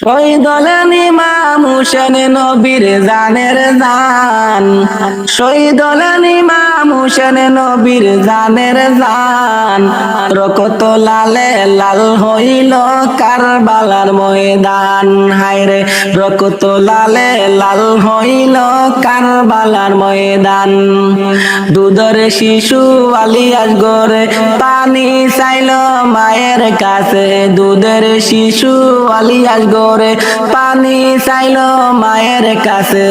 শহীদ হলেন ইমাম হুসেন নবীর জানের জান। শহীদ হলেন ইমাম হুসেন নবীর জানের জান। রক্ত লালে লাল হইল কারবালার ময়দান। হায়রে রক্ত লালে লাল হইল কারবালার ময়দান। দুধের শিশু আলিয়াস গরে পানি চাইল মায়ের কাছে। দুধের শিশু আলিয়াস গরে পানি চাইল মায়ের কাছে।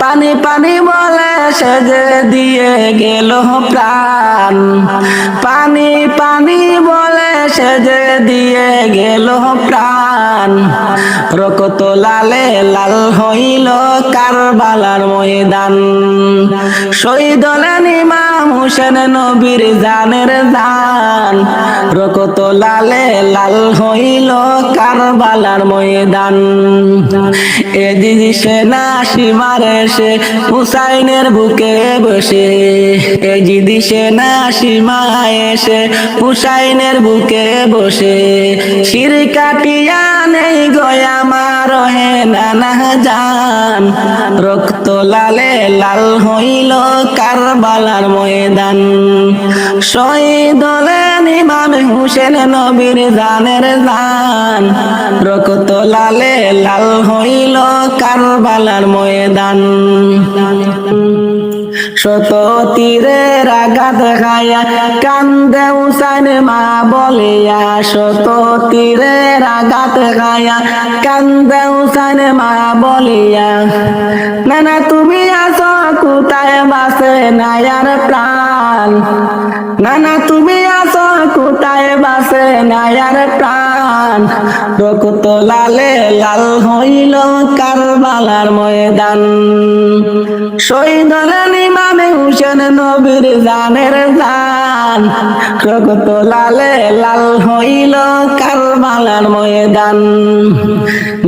পানি পানি বলে সে যে দিয়ে গেল প্রাণ। পানি পানি বলে সে যে দিয়ে গেল প্রাণ। রক্ত লালে লাল হইল কারবালার ময়দান। শহীদ হলেন ইমাম হুসেন নবীর জানের জান। রক্ত লালে লাল হইল কারবালার ময়দান। এদিকে সেনা সীমারে সে হুসাইনের বুকে বসে। এদিকে সেনা সীমায় এসে হুসাইনের বুকে বসে। শির কাটিয়া নেই গয়া মার হে নানা জান। রক্ত লালে লাল হইল কারবালার ময়দান। শহীদ হলেন ইমাম হুসেন নবীর জানের জান। রক্ত লালে লাল হইল কারবালার ময়দান। শত তীরের আঘাত খায়া কান্দে হুসাইন মা বলিয়া। শত তীরের আঘাত খায়া কান্দে হুসাইন মা বলিয়া। নানা তুমি আছো কোথায় বাসে নায়ার প্রাণ। নানা তুমি আছো কোথায় বাসে নায়ার প্রাণ। রক্ত লালে লাল হইল কারবালার ময়দান। শহীদ হলেন ইমাম হুসেন নবীর জানের জান। রক্ত লালে লাল হইল কারবালার ময়দান।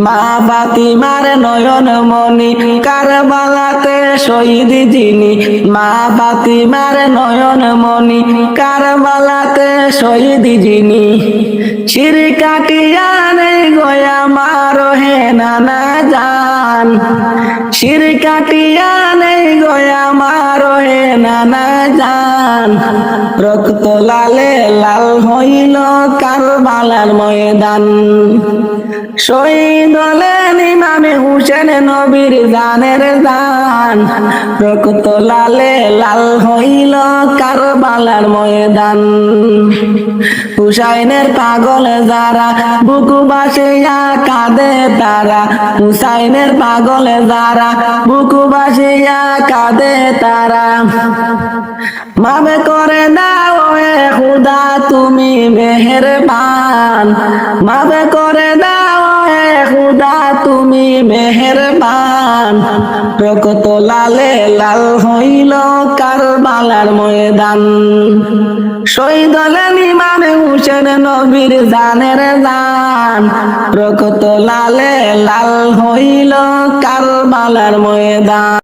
মা ফাতিমার নয়ন মনি কারবালাতে শহীদ যিনি। মা ফাতিমার নয়ন মনি কারবালাতে শহীদ যিনি। শির কাটিয়া নেই গয়া মার হে নানা জান। শির কাটিয়া নেই গয়া মার হে নানা জান। রক্ত লালে লাল হইল কারবালার ময়দান। শহীদ হলেন ইমাম হুসেন নবীর জানের জান। রক্ত লালে লাল হইল কারবালার ময়দান। হুসাইনের পাগল যারা বুক বাসিয়া কাঁদে তারা। হুসাইনের পাগল যারা বুক বাসিয়া কাঁদে তারা। মাফ করে দাও হে খুদা তুমি মেহেরবান। মাফ করে দাও হে খুদা তুমি মেহেরবান। রক্ত লালে লাল হইল কারবালার ময়দান। শহীদ হলেন ইমাম হুসেন নবীর জানের জান। রক্ত লালে লাল হইল কারবালার ময়দান।